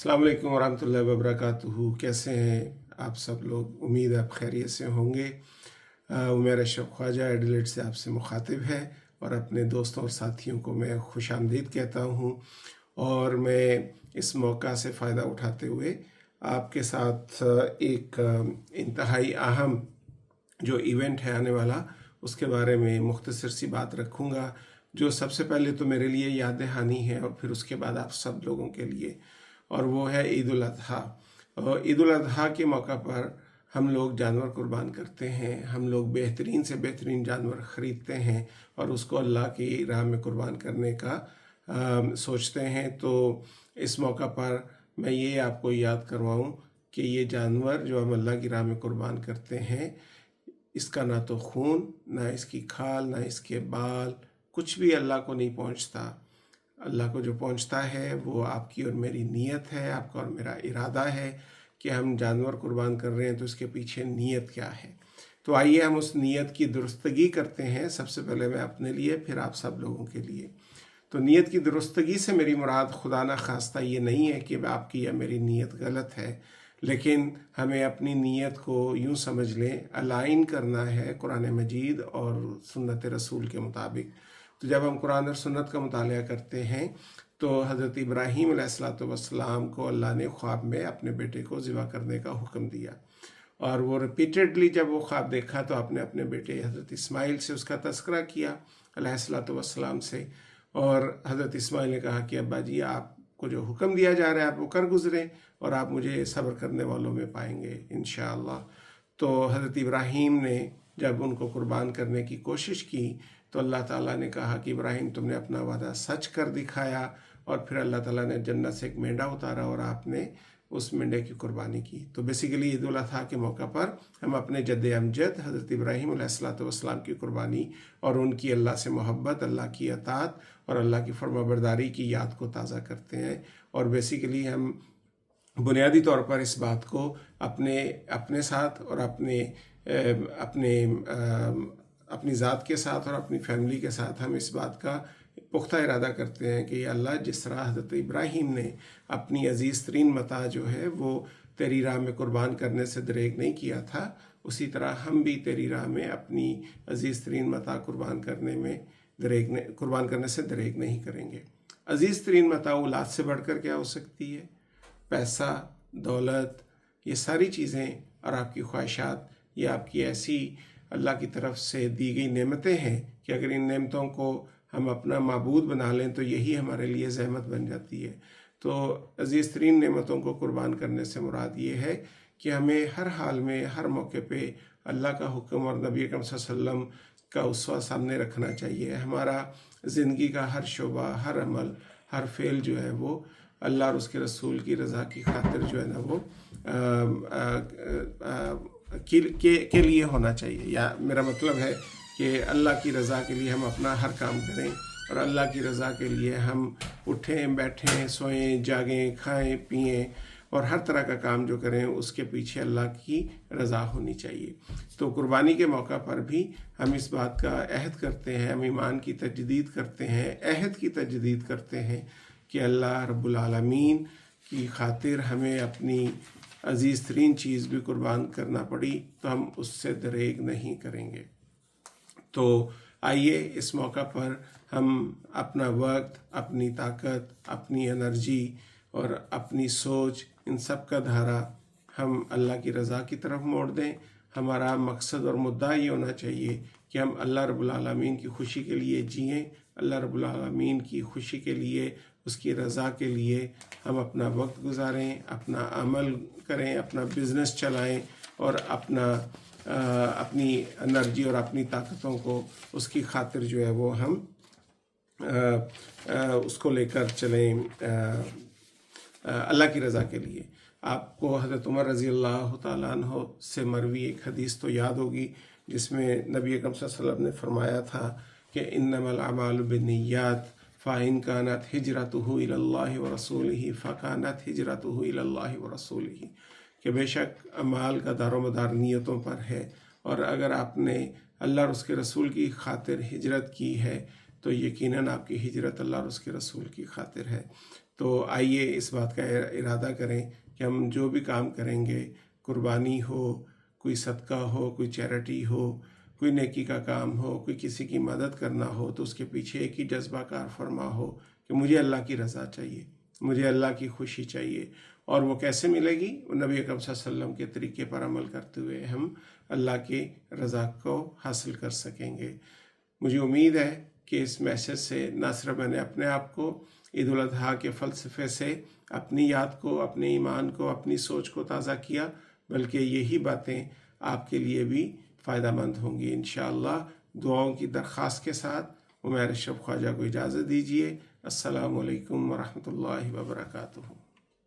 अस्सलाम वालेकुम वरहमतुल्लाहि वबरकातुहू। कैसे हैं आप सब लोग? उम्मीद है आप खैरियत से होंगे। उमर अशरफ ख्वाजा एडिलेड से आपसे मुखातिब है और अपने दोस्तों और साथियों को मैं खुश आमदीद कहता हूँ। और मैं इस मौका से फ़ायदा उठाते हुए आपके साथ एक इंतहाई अहम जो इवेंट है आने वाला, उसके बारे में मुख्तसर सी बात रखूँगा, जो सबसे पहले तो मेरे लिए याद दहानी है और फिर उसके बाद आप सब लोगों के लिए, और वो है ईद उल अज़हा। और ईद उल अज़हा के मौका पर हम लोग जानवर कुर्बान करते हैं। हम लोग बेहतरीन से बेहतरीन जानवर ख़रीदते हैं और उसको अल्लाह की राह में कुर्बान करने का सोचते हैं। तो इस मौका पर मैं ये आपको याद करवाऊं कि ये जानवर जो हम अल्लाह की राह में कुर्बान करते हैं, इसका ना तो खून, ना इसकी खाल, ना इसके बाल, कुछ भी अल्लाह को नहीं पहुंचता। अल्लाह को जो पहुंचता है वो आपकी और मेरी नीयत है, आपका और मेरा इरादा है कि हम जानवर कुर्बान कर रहे हैं तो इसके पीछे नीयत क्या है। तो आइए हम उस नीयत की दुरुस्तगी करते हैं। सबसे पहले मैं अपने लिए, फिर आप सब लोगों के लिए। तो नीयत की दुरुस्तगी से मेरी मुराद खुदा ना खास्ता ये नहीं है कि आपकी या मेरी नीयत गलत है, लेकिन हमें अपनी नीयत को यूँ समझ लें, अलाइन करना है कुरान मजीद और सुन्नत रसूल के मुताबिक। तो जब हम कुरान और सुन्नत का मुतालिया करते हैं तो हज़रत इब्राहीम अलैहिस्सलाम को अल्लाह ने ख्वाब में अपने बेटे को ज़िबा करने का हुक्म दिया, और वो रिपीटेडली जब वो ख्वाब देखा तो आपने अपने बेटे हज़रत इस्माइल से उसका तज़किरा किया अलैहिस्सलाम से। और हज़रत इस्माइल ने कहा कि अब्बा जी, आपको जो हुक्म दिया जा रहा है आप वो कर गुज़रे और आप मुझे सब्र करने वालों में पाएंगे इंशाअल्लाह। तो हज़रत इब्राहीम ने जब उनको कुर्बान करने की कोशिश की तो अल्लाह ताला ने कहा कि इब्राहीम, तुमने अपना वादा सच कर दिखाया। और फिर अल्लाह ताला ने जन्नत से एक मेंढा उतारा और आपने उस मेंढे की कुर्बानी की। तो बेसिकली ईद उल अज़हा के मौका पर हम अपने जद्द अमजद हज़रत इब्राहीम अलैहिस्सलाम की कुर्बानी और उनकी अल्लाह से मोहब्बत, अल्लाह की अतात और अल्लाह की फरमाबरदारी की याद को ताज़ा करते हैं। और बेसिकली हम बुनियादी तौर पर इस बात को अपने साथ और अपनी ज़ात के साथ और अपनी फैमिली के साथ हम इस बात का पुख्ता इरादा करते हैं कि अल्लाह, जिस तरह हज़रत इब्राहीम ने अपनी अज़ीज़ तरीन मता जो है वो तेरी राह में कुर्बान करने से दरेग नहीं किया था, उसी तरह हम भी तेरी राह में अपनी अज़ीज़ तरीन मता कुर्बान करने से दरेग नहीं करेंगे। अज़ीज़ तरीन मता औलाद से बढ़कर क्या हो सकती है? पैसा, दौलत, ये सारी चीज़ें और आपकी ख्वाहिशात, ये आपकी ऐसी अल्लाह की तरफ से दी गई नेमतें हैं कि अगर इन नेमतों को हम अपना माबूद बना लें तो यही हमारे लिए ज़हमत बन जाती है। तो अज़ीज़ तरीन नेमतों को कुर्बान करने से मुराद ये है कि हमें हर हाल में, हर मौके पे अल्लाह का हुक्म और नबी अकरम सल्लल्लाहु अलैहि वसल्लम का उसवा सामने रखना चाहिए। हमारा ज़िंदगी का हर शोबा, हर अमल, हर फ़ेल जो है वो अल्लाह और उसके रसूल की रज़ा की खातिर जो है ना वो के लिए होना चाहिए। या मेरा मतलब है कि अल्लाह की रज़ा के लिए हम अपना हर काम करें और अल्लाह की रज़ा के लिए हम उठें, बैठें, सोएं, जागें, खाएं, पिएं और हर तरह का काम जो करें उसके पीछे अल्लाह की रज़ा होनी चाहिए। तो कुर्बानी के मौका पर भी हम इस बात का अहद करते हैं, हम ईमान की तजदीद करते हैं, अहद की तजदीद करते हैं कि अल्लाह रब्बुल आलमीन की खातिर हमें अपनी अज़ीज़ तरीन चीज़ भी कुर्बान करना पड़ी तो हम उससे दरेग नहीं करेंगे। तो आइए इस मौका पर हम अपना वक्त, अपनी ताकत, अपनी एनर्जी और अपनी सोच, इन सब का धारा हम अल्लाह की रज़ा की तरफ मोड़ दें। हमारा मकसद और मुद्दा ये होना चाहिए कि हम अल्लाह रब्बुल आलमीन की खुशी के लिए जिएं, अल्लाह रब्बुल आलमीन की खुशी के लिए, उसकी रज़ा के लिए हम अपना वक्त गुजारें, अपना अमल करें, अपना बिज़नेस चलाएं और अपनी एनर्जी और अपनी ताकतों को उसकी खातिर जो है वो हम उसको लेकर चलें अल्लाह की रज़ा के लिए। आपको हज़रत उमर रज़ी अल्लाह तआला अन्हु से मरवी एक हदीस तो याद होगी जिसमें नबी अकरम सल्लल्लाहु अलैहि वसल्लम ने फरमाया था कि इन्नमल अमालु बिन्नियात फ़इन कानत हिजरतुहु इलल्लाहि व रसूलिही फ़कानत हिजरतुहु इलल्लाहि व रसूलिही, कि बेशक अमाल का दारोमदार नीयतों पर है, और अगर आपने अल्लाह और उसके रसूल की खातिर हिजरत की है تو یقیناً آپ کی ہجرت اللہ اور اس کے رسول کی خاطر ہے۔ تو آئیے اس بات کا ارادہ کریں کہ ہم جو بھی کام کریں گے، قربانی ہو، کوئی صدقہ ہو، کوئی چیریٹی ہو، کوئی نیکی کا کام ہو، کوئی کسی کی مدد کرنا ہو، تو اس کے پیچھے ایک ہی جذبہ کار فرما ہو کہ مجھے اللہ کی رضا چاہیے، مجھے اللہ کی خوشی چاہیے۔ اور وہ کیسے ملے گی؟ نبی اکرم صلی اللہ علیہ وسلم کے طریقے پر عمل کرتے ہوئے ہم اللہ کی رضا کو حاصل کر سکیں گے۔ مجھے امید ہے کہ اس میسج سے نہ صرف میں نے اپنے آپ کو عید الاضحیٰ کے فلسفے سے اپنی یاد کو، اپنے ایمان کو، اپنی سوچ کو تازہ کیا، بلکہ یہی باتیں آپ کے لیے بھی فائدہ مند ہوں گی انشاءاللہ۔ دعاؤں کی درخواست کے ساتھ عمیر اشرف خواجہ کو اجازت دیجیے۔ السلام علیکم ورحمۃ اللہ وبرکاتہ۔